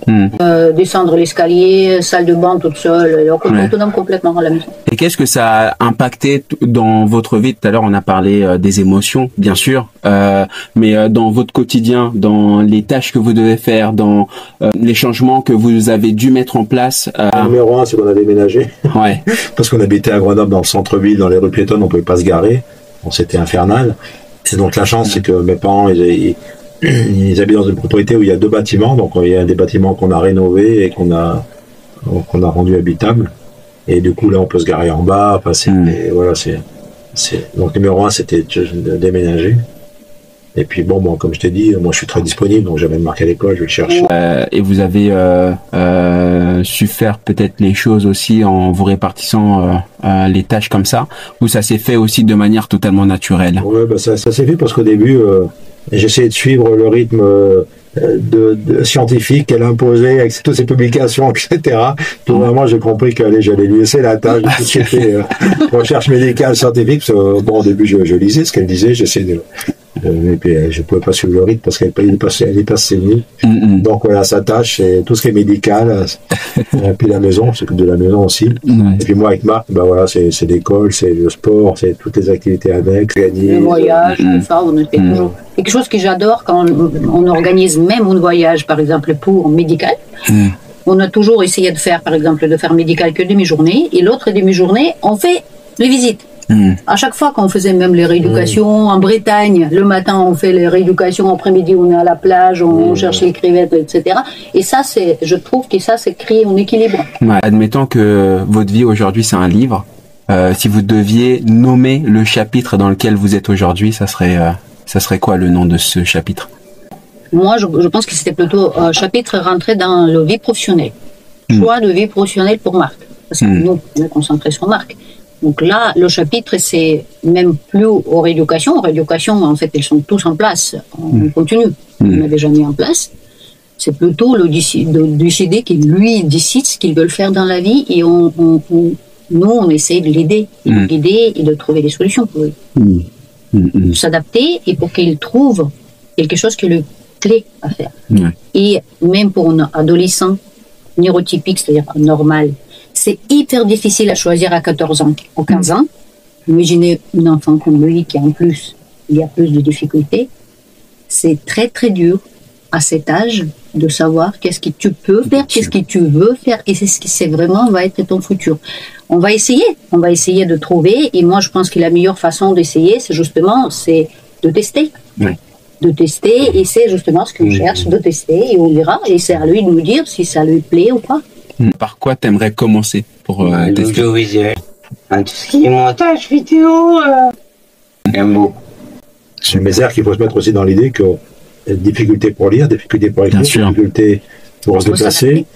Descendre l'escalier, salle de bain toute seule, on est autonome complètement à la maison. Et qu'est-ce que ça a impacté dans votre vie? Tout à l'heure, on a parlé des émotions, bien sûr, mais dans votre quotidien, dans les tâches que vous devez faire, dans les changements que vous avez dû mettre en place. Numéro 1, c'est qu'on a déménagé. Ouais. Parce qu'on habitait à Grenoble, dans le centre-ville, dans les rues piétonnes, on ne pouvait pas se garer. Bon, c'était infernal. Et donc la chance, c'est que mes parents, ils habitent dans une propriété où il y a 2 bâtiments. Donc il y a des bâtiments qu'on a rénovés et qu'on a rendus habitables. Et du coup, là, on peut se garer en bas. Et voilà, donc numéro 1, c'était de déménager. Et puis bon, comme je t'ai dit, moi je suis très disponible, donc j'avais marqué à l'école, je vais le chercher. Et vous avez su faire peut-être les choses aussi en vous répartissant les tâches comme ça, ou ça s'est fait aussi de manière totalement naturelle? Ouais, ça s'est fait parce qu'au début, j'essayais de suivre le rythme scientifique qu'elle imposait avec toutes ses publications, etc. Puis vraiment, j'ai compris qu'allez, j'allais lui laisser la tâche de tout ce qui était recherche médicale, scientifique. Parce que, bon, au début, je lisais ce qu'elle disait, j'essayais de... et puis je pouvais pas suivre le rythme parce qu'elle est passée nulle. Donc voilà, sa tâche, c'est tout ce qui est médical. Et puis la maison, c'est de la maison aussi. Et puis moi avec Marc, voilà, c'est l'école, c'est le sport, c'est toutes les activités annexes. Le voyage, tout ça, on a fait toujours. Quelque chose que j'adore quand on organise même un voyage, par exemple pour médical. On a toujours essayé de faire, par exemple, médical que demi-journée, et l'autre demi-journée, on fait les visites. À chaque fois qu'on faisait même les rééducations en Bretagne, le matin on fait les rééducations, après-midi on est à la plage, on cherche les crevettes, etc. Et ça, je trouve que ça, c'est créer un équilibre. Admettons que votre vie aujourd'hui c'est un livre. Si vous deviez nommer le chapitre dans lequel vous êtes aujourd'hui, ça serait quoi le nom de ce chapitre? Moi, je pense que c'était plutôt un chapitre rentré dans la vie professionnelle. Choix de vie professionnelle pour Marc. Parce que nous, on est concentré sur Marc. Donc là, le chapitre, c'est même plus aux rééducations. Les rééducations, en fait, elles sont tous en place. On continue. On n'a déjà mis en place. C'est plutôt de décider qu'il, lui, décide ce qu'il veut faire dans la vie. Et nous, on essaie de l'aider. Et de l'aider et de trouver des solutions pour lui. De s'adapter et pour qu'il trouve quelque chose qui lui plaît à faire. Et même pour un adolescent neurotypique, c'est-à-dire normal, c'est hyper difficile à choisir à 14 ans ou 15 ans. Imaginez un enfant comme lui qui, en plus, il y a plus de difficultés. C'est très, très dur à cet âge de savoir qu'est-ce que tu peux faire, qu'est-ce que tu veux faire, et c'est ce qui va être ton futur. On va essayer de trouver, et moi je pense que la meilleure façon d'essayer, c'est de tester. De tester, et c'est justement ce qu'on cherche, de tester, et on verra, et c'est à lui de nous dire si ça lui plaît ou pas. Par quoi t'aimerais commencer pour tester? L'audiovisuel. Tout ce qui est montage vidéo, j'aime beaucoup. Mais c'est-à-dire qu'il faut se mettre aussi dans l'idée que difficulté pour lire, difficulté pour écrire, difficulté pour se déplacer.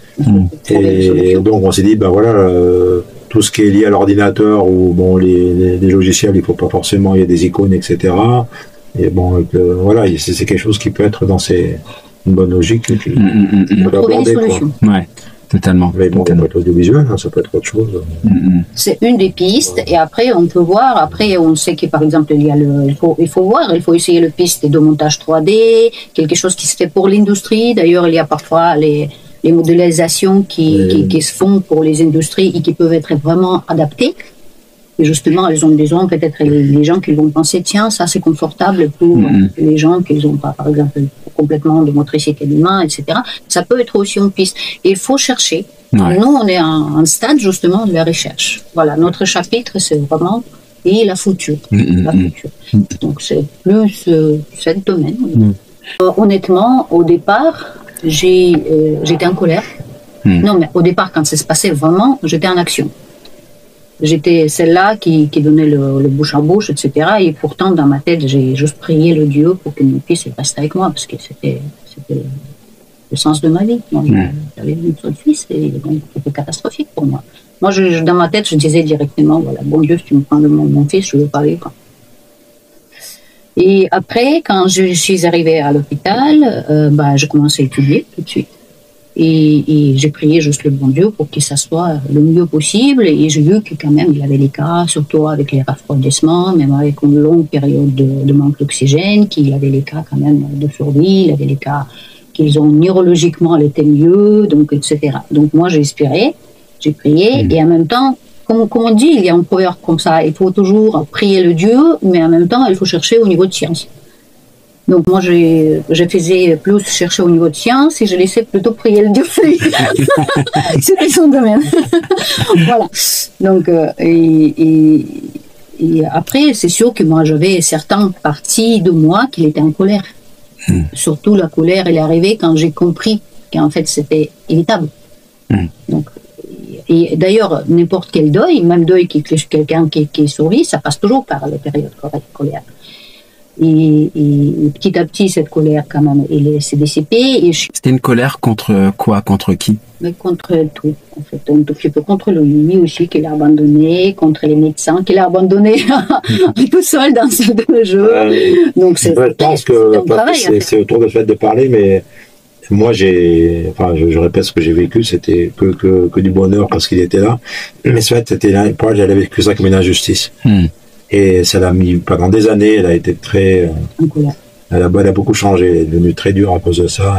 Et donc on s'est dit, tout ce qui est lié à l'ordinateur ou les logiciels, il ne faut pas forcément, il y a des icônes, etc. Et voilà, c'est quelque chose qui peut être dans une bonne logique. Et puis, on peut aborder, quoi. Ouais. Totalement. Mais bon, ça peut être audiovisuel, ça peut être autre chose. C'est une des pistes, et après, on peut voir. Après, on sait que, par exemple, il faut essayer le piste de montage 3D, quelque chose qui se fait pour l'industrie. D'ailleurs, il y a parfois les modélisations qui se font pour les industries et qui peuvent être vraiment adaptées. Et justement, elles ont besoin, peut-être les gens qui vont penser, tiens, ça c'est confortable pour les gens qui n'ont pas, par exemple, complètement de motricité des mains, etc. Ça peut être aussi une piste. Et il faut chercher. Nous, on est à un stade justement de la recherche. Voilà, notre chapitre, c'est vraiment la future. Donc c'est plus ce domaine. Honnêtement, au départ, j'étais en colère. Non, mais au départ, quand ça se passait vraiment, j'étais en action. J'étais celle-là qui donnait le bouche à bouche, etc. Et pourtant, dans ma tête, j'ai juste prié le Dieu pour que mon fils reste avec moi, parce que c'était le sens de ma vie. J'avais une seule fille, c'était catastrophique pour moi. Moi, dans ma tête, je disais directement, voilà, bon Dieu, si tu me prends de mon fils, je ne veux pas vivre. Et après, quand je suis arrivée à l'hôpital, j'ai commencé à étudier tout de suite. Et j'ai prié juste le bon Dieu pour que ça soit le mieux possible. Et j'ai vu que quand même, il y avait les cas, surtout avec les refroidissements, même avec une longue période de manque d'oxygène, qu'il avait les cas quand même de survie, il avait les cas qu'ils ont neurologiquement, elle était mieux, donc etc. Donc moi, j'ai espéré, j'ai prié, et en même temps, comme on dit, il y a un proverbe comme ça, il faut toujours prier le Dieu, mais en même temps, il faut chercher au niveau de science. Donc moi, je faisais plus chercher au niveau de science et je laissais plutôt prier le Dieu. C'était son domaine. Voilà. Donc, et après, c'est sûr que moi, j'avais certaines parties de moi qui étaient en colère. Surtout la colère, elle est arrivée quand j'ai compris qu'en fait, c'était évitable. Donc, et d'ailleurs, n'importe quel deuil, même deuil quelqu'un qui survit, ça passe toujours par la période de colère. Et petit à petit, cette colère, quand même, elle s'est dissipée. C'était une colère contre quoi? Contre qui? Mais contre tout, en fait. Un tout petit peu contre lui aussi, qu'il a abandonné, contre les médecins, qu'il a abandonné tout seul dans ce jeu. Donc, je pense que c'est autour de fait de parler, mais moi, je répète ce que j'ai vécu, c'était que du bonheur parce qu'il était là. Mais pour elle, elle a vécu ça comme une injustice. Et ça l'a mis pendant des années, elle a été très... elle a beaucoup changé, elle est devenue très dure à cause de ça.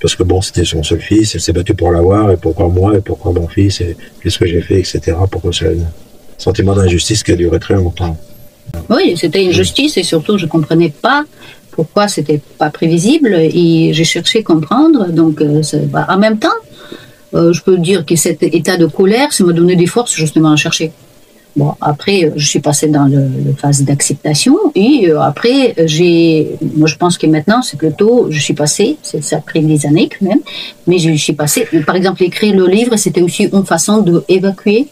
Parce que bon, c'était son seul fils, elle s'est battue pour l'avoir, et pourquoi moi, et pourquoi mon fils, et qu'est-ce que j'ai fait, etc. Pourquoi c'est un sentiment d'injustice qui a duré très longtemps. Oui, c'était une justice, et surtout, je ne comprenais pas pourquoi c'était pas prévisible, et j'ai cherché à comprendre. Donc, en même temps, je peux dire que cet état de colère, ça m'a donné des forces justement à chercher. Bon, après, je suis passée dans la phase d'acceptation et après, moi je pense que maintenant, c'est plutôt, je suis passée, ça a pris des années quand même, mais je suis passée, par exemple, écrire le livre, c'était aussi une façon d'évacuer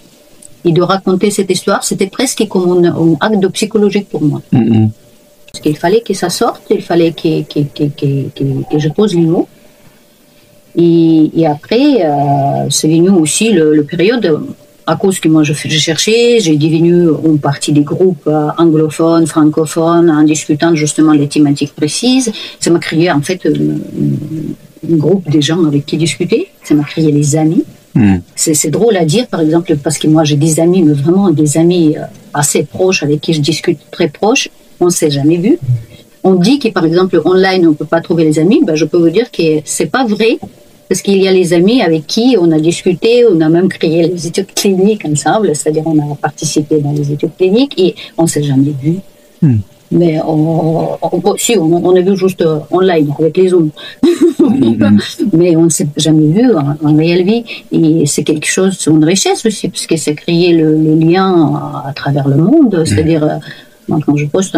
et de raconter cette histoire, c'était presque comme un acte psychologique pour moi. Parce qu'il fallait que ça sorte, il fallait que je pose les mots. Et après, c'est venu aussi le période... À cause que moi je cherchais, j'ai devenu une partie des groupes anglophones, francophones, en discutant justement des thématiques précises. Ça m'a créé en fait un groupe de gens avec qui discuter. Ça m'a créé des amis. C'est drôle à dire, par exemple, parce que moi j'ai des amis, mais vraiment des amis assez proches avec qui je discute très proches. On ne s'est jamais vus. On dit que par exemple online on ne peut pas trouver les amis. Je peux vous dire que c'est pas vrai. Parce qu'il y a les amis avec qui on a discuté, on a même créé les études cliniques ensemble, c'est-à-dire on a participé dans les études cliniques et on ne s'est jamais vu. Mais on a vu juste online avec les Zooms. Mais on ne s'est jamais vu en réelle vie. Et c'est quelque chose, c'est une richesse aussi, parce que c'est créer le lien à travers le monde, c'est-à-dire... Moi, quand je poste,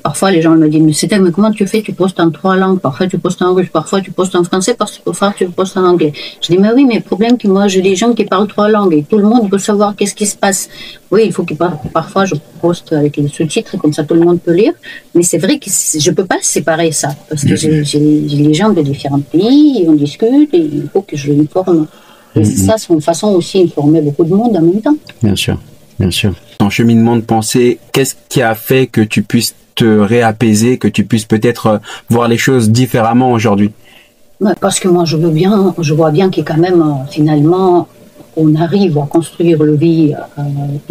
parfois les gens me disent mais comment tu fais? Tu postes en 3 langues, parfois tu postes en russe, parfois tu postes en français, parfois tu postes en anglais. Je dis mais oui, mais le problème que moi j'ai des gens qui parlent 3 langues et tout le monde veut savoir qu'est-ce qui se passe. Oui, il faut que parfois je poste avec les sous-titres, comme ça tout le monde peut lire. Mais c'est vrai que je peux pas séparer ça parce que j'ai les gens de différents pays, et on discute et il faut que je les informe. Et ça, c'est une façon aussi d'informer beaucoup de monde en même temps. Bien sûr, bien sûr. Ton cheminement de pensée, qu'est-ce qui a fait que tu puisses te réapaiser, que tu puisses peut-être voir les choses différemment aujourd'hui? Parce que moi, je vois bien que quand même, finalement, on arrive à construire le vie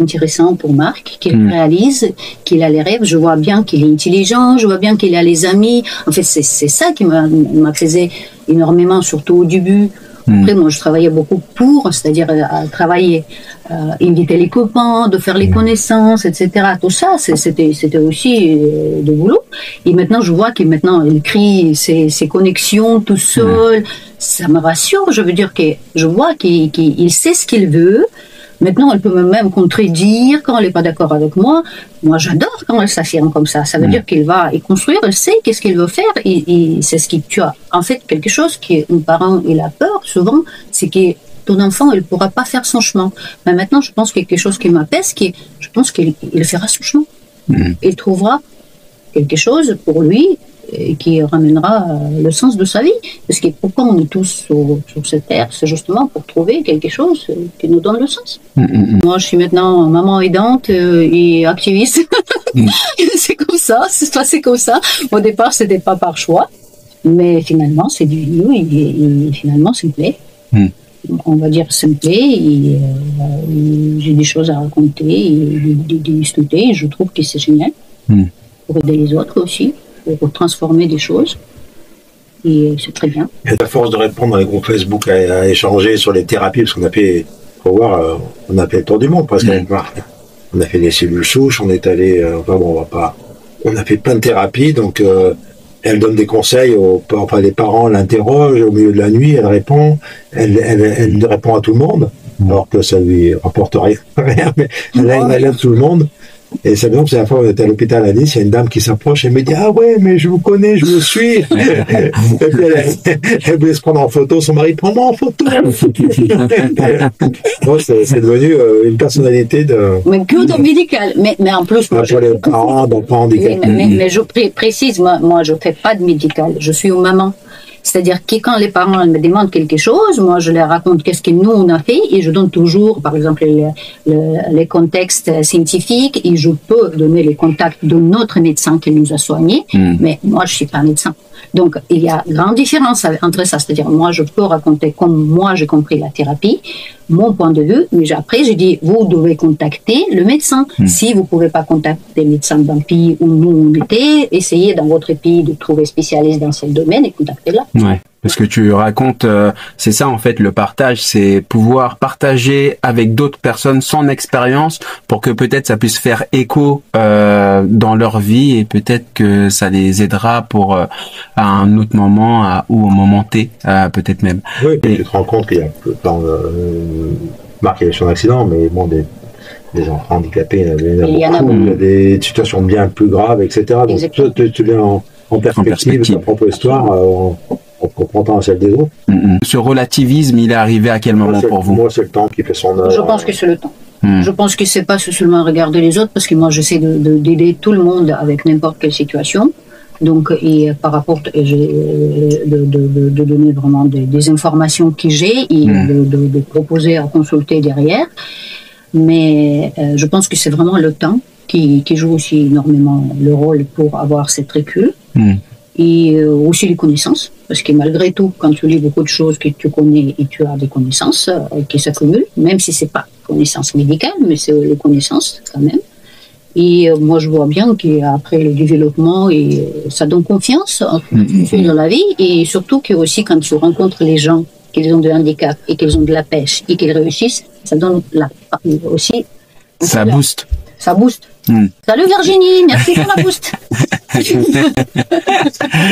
intéressant pour Marc, qu'il réalise, qu'il a les rêves. Je vois bien qu'il est intelligent, je vois bien qu'il a les amis. En fait, c'est ça qui m'a fait énormément, surtout au début. Après, moi, je travaillais beaucoup c'est-à-dire travailler, inviter les copains, de faire les connaissances, etc. Tout ça, c'était aussi de boulot. Et maintenant, je vois qu'il crée ses connexions tout seul. Ça me rassure. Je veux dire que je vois qu'il sait ce qu'il veut. Maintenant, elle peut même contredire quand elle n'est pas d'accord avec moi. Moi, j'adore quand elle s'affirme comme ça. Ça veut dire qu'il va construire, elle sait qu'est-ce qu'il veut faire. Et c'est ce qui tu as. En fait, quelque chose qu'un parent il a peur souvent, c'est que ton enfant, il ne pourra pas faire son chemin. Mais maintenant, je pense quelque chose qui m'apaise, je pense qu'il fera son chemin. Il trouvera quelque chose pour lui qui ramènera le sens de sa vie. Parce que pourquoi on est tous sur cette terre, c'est justement pour trouver quelque chose qui nous donne le sens. Moi, je suis maintenant maman aidante et activiste. C'est comme ça, c'est passé comme ça. Au départ, c'était pas par choix, mais finalement, c'est devenu et finalement, ça me plaît. On va dire ça me plaît, et j'ai des choses à raconter et des discuter, et je trouve que c'est génial pour aider les autres aussi, pour transformer des choses, et c'est très bien. Et à force de répondre dans les groupes Facebook, à échanger sur les thérapies, parce qu'on a fait, faut voir, on a fait le tour du monde presque avec Marc. On a fait des cellules souches, on est allé, on a fait plein de thérapies, donc elle donne des conseils, les parents l'interrogent au milieu de la nuit, elle répond, elle répond à tout le monde, alors que ça lui rapporte rien, mais elle aide tout le monde. Et c'est bien, c'est la fois où on était à l'hôpital à Nice, il y a une dame qui s'approche et me dit « Ah ouais, mais je vous connais, je vous suis !» Et puis elle voulait se prendre en photo, son mari « Prends-moi en photo !» Bon, c'est devenu une personnalité de... Mais que dans le médical, mais en plus... Moi, pour les parents d'enfants handicapés. Mais je précise, moi je ne fais pas de médical, je suis une maman. C'est-à-dire que quand les parents me demandent quelque chose, moi je leur raconte qu'est-ce que nous on a fait, et je donne toujours, par exemple, les contextes scientifiques, et je peux donner les contacts de notre médecin qui nous a soignés, mais moi je suis pas médecin. Donc il y a grande différence entre ça, c'est-à-dire moi je peux raconter comme moi j'ai compris la thérapie, mon point de vue, mais après je dis vous devez contacter le médecin. Si vous pouvez pas contacter le médecin d'un pays où nous on était, essayez dans votre pays de trouver spécialiste dans ce domaine et contactez-la. Ouais. Parce que tu racontes, c'est ça en fait le partage, c'est pouvoir partager avec d'autres personnes son expérience pour que peut-être ça puisse faire écho dans leur vie, et peut-être que ça les aidera pour à un autre moment ou au moment T, peut-être même. Oui, et tu te rends compte qu'il y a Marc, il y a eu son accident, mais bon, des enfants handicapés, il y en a beaucoup, il y a des situations bien plus graves, etc. Donc toi, tu viens en perspective ta propre histoire. On comprend celle des autres. Ce relativisme, il est arrivé à quel moment pour vous? Moi, c'est le temps qui fait son œuvre. Je pense que c'est le temps. Je pense que c'est pas seulement regarder les autres, parce que moi, j'essaie d'aider tout le monde avec n'importe quelle situation. Donc, et par rapport, de donner vraiment des informations que j'ai et de proposer à consulter derrière. Mais je pense que c'est vraiment le temps qui joue aussi énormément le rôle pour avoir cette recul. Et aussi les connaissances, parce que malgré tout, quand tu lis beaucoup de choses que tu connais et tu as des connaissances qui s'accumulent, même si c'est pas connaissances médicales, mais c'est les connaissances quand même. Et moi, je vois bien qu'après le développement, et ça donne confiance dans la vie, et surtout que aussi quand tu rencontres les gens qui ont de handicap et qu'ils ont de la pêche et qu'ils réussissent, ça donne aussi. Ça booste. Ça booste. Salut Virginie, merci pour la boost.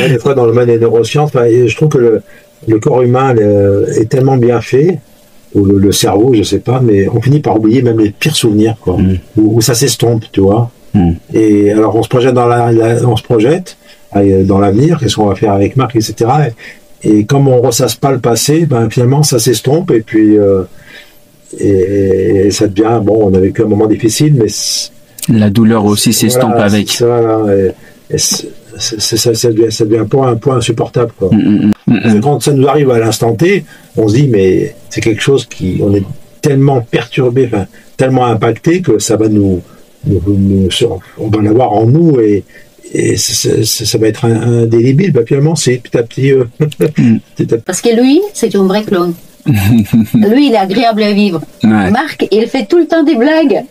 Des fois, dans le domaine des neurosciences, je trouve que le corps humain est tellement bien fait, ou le cerveau, je sais pas, mais on finit par oublier même les pires souvenirs, quoi, où ça s'estompe, tu vois. Et alors, on se projette dans l'avenir, qu'est-ce qu'on va faire avec Marc, etc. Et comme on ressasse pas le passé, finalement, ça s'estompe, et puis et ça devient, bon, on a vécu un moment difficile, mais la douleur aussi s'estompe avec. Ça devient un point insupportable, quoi. Quand ça nous arrive à l'instant T, on se dit, mais c'est quelque chose on est tellement perturbé, tellement impacté, que ça va on va l'avoir en nous, et ça va être indélébile. Finalement, c'est petit à petit. Parce que lui, c'est un vrai clown. Lui, il est agréable à vivre. Marc, il fait tout le temps des blagues.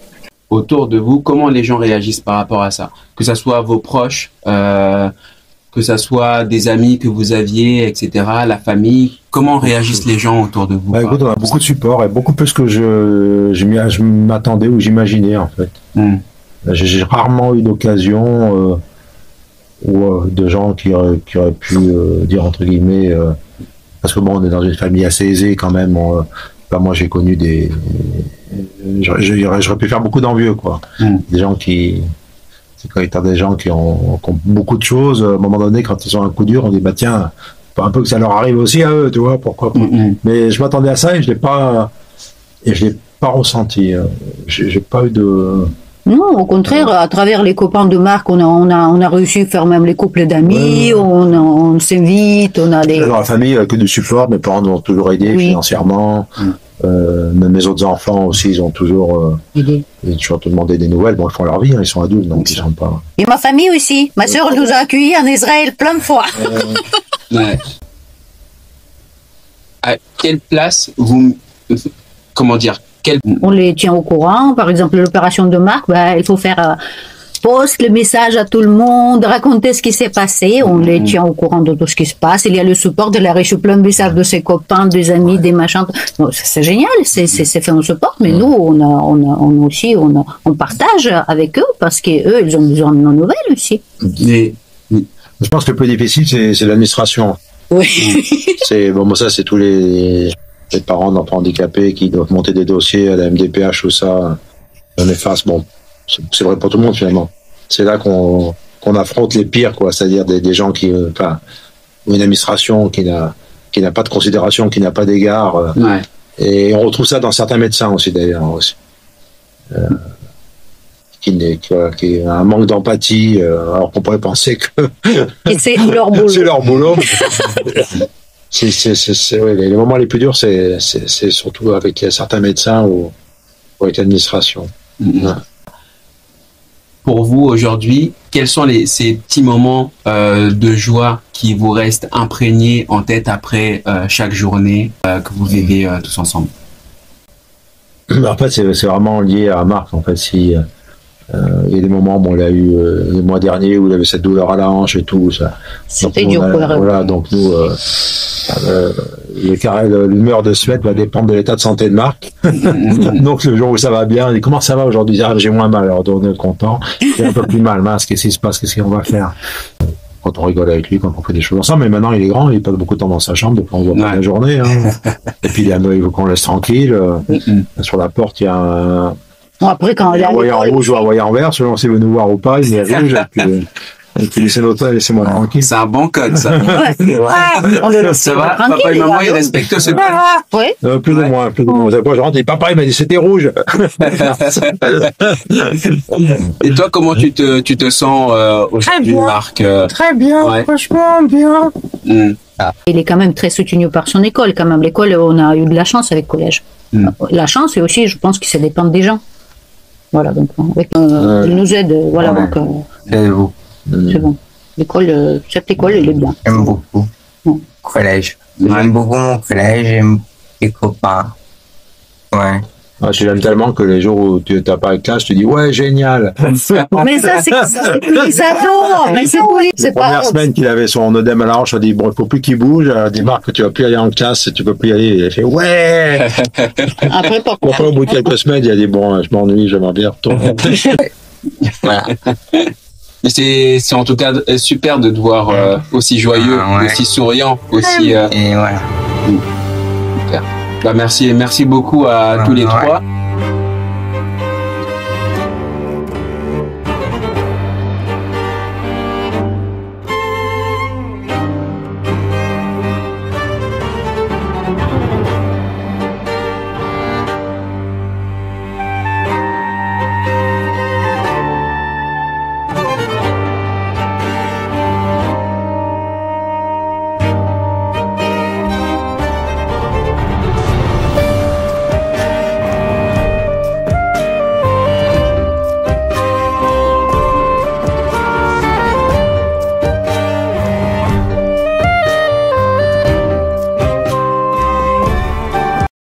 Autour de vous, comment les gens réagissent par rapport à ça? Que ça soit vos proches, que ça soit des amis que vous aviez, etc., la famille, comment réagissent les gens autour de vous? Écoute, on a beaucoup de support, et beaucoup plus que je m'attendais ou j'imaginais, en fait. J'ai rarement eu d'occasion de gens qui auraient pu dire, entre guillemets, parce que bon, on est dans une famille assez aisée quand même. Moi, j'ai connu j'aurais pu faire beaucoup d'envieux, quoi. Des gens c'est quand il y a des gens qui ont beaucoup de choses, à un moment donné, quand ils ont un coup dur, on dit, tiens, faut un peu que ça leur arrive aussi à eux, tu vois, pourquoi pas. Mais je m'attendais à ça, et je l'ai pas ressenti. J'ai pas eu Non, au contraire, à travers les copains de Marc, on a réussi à faire même les couples d'amis, on s'invite, on a des... Dans la famille, que du support, mes parents nous ont toujours aidés financièrement. Même mes autres enfants aussi, ils ont toujours demandé des nouvelles. Bon, ils font leur vie, ils sont adultes, donc ils sont pas... Et ma famille aussi. Ma sœur nous a accueillis en Israël plein de fois. Ouais. À quelle place On les tient au courant. Par exemple, l'opération de Marc, il faut faire poste le message à tout le monde, raconter ce qui s'est passé. On les tient au courant de tout ce qui se passe. Il y a le support, il a reçu plein de messages de ses copains, des amis, des machins. Bon, c'est génial, c'est fait en support. Mais nous, on partage avec eux parce qu'eux, ils ont besoin de nos nouvelles aussi. Je pense que le plus difficile, c'est l'administration. Oui. Ça, c'est tous les parents d'enfants handicapés qui doivent monter des dossiers à la MDPH ou ça. On efface. Bon, c'est vrai pour tout le monde finalement. C'est là qu'on affronte les pires, quoi. C'est-à-dire des gens ou une administration qui n'a pas de considération, qui n'a pas d'égard. Et on retrouve ça dans certains médecins aussi d'ailleurs. Qui a un manque d'empathie, alors qu'on pourrait penser que c'est leur boulot. C'est leur boulot. Les moments les plus durs, c'est surtout avec certains médecins ou avec l'administration. Pour vous aujourd'hui, quels sont ces petits moments de joie qui vous restent imprégnés en tête après chaque journée que vous vivez tous ensemble? En fait, c'est vraiment lié à Marc. En fait, il y a des moments, il a eu le mois dernier où il avait cette douleur à la hanche et tout. C'était dur pour la voilà, donc nous, l'humeur de Suède va dépendre de l'état de santé de Marc. Donc le jour où ça va bien, il dit comment ça va aujourd'hui? J'ai moins mal, alors on est content. J'ai un peu plus mal, mince, qu'est-ce qui se passe, qu'est-ce qu'on va faire? Quand on rigole avec lui, quand on fait des choses ensemble, mais maintenant il est grand, il passe beaucoup de temps dans sa chambre, depuis on voit pas la journée. Et puis il veut qu'on le laisse tranquille. Sur la porte, il y a un... Bon, après, quand il y a un voyant rouge ou un voyant vert, selon s'il veut nous voir ou pas, il est rouge, et puis laissez-moi tranquille. C'est un bon code, ça. On le laisse ça va, papa et maman, ils respectent ce code. Plus ou moins. Je rentre, et papa, il m'a dit c'était rouge. Et toi, comment tu te sens aujourd'hui, Marc? Très bien, franchement, bien. Il est quand même très soutenu par son école, quand même. L'école, on a eu de la chance avec le collège. La chance, et aussi, je pense que ça dépend des gens. Voilà, donc, il nous aide, voilà, donc. C'est vous. C'est bon. L'école, cette école, elle est bien. J'aime beaucoup. Collège. J'aime beaucoup mon collège, j'aime les copains. Ouais. Tu l'aimes tellement que les jours où tu n'as pas avec classe, tu dis ouais, génial. Mais ça, c'est pour les ados. Mais c'est pour les. La première semaine qu'il avait son œdème à la hanche, on dit bon, il faut plus qu'il bouge. Elle dit Marc, tu vas plus aller en classe, tu peux plus y aller. Il a fait ouais. Après, au bout de quelques semaines, il a dit bon, je m'ennuie, j'aimerais bien retourner. Voilà. Mais c'est en tout cas super de te voir aussi joyeux, aussi souriant, aussi. Et voilà. Super. Merci beaucoup à tous les trois.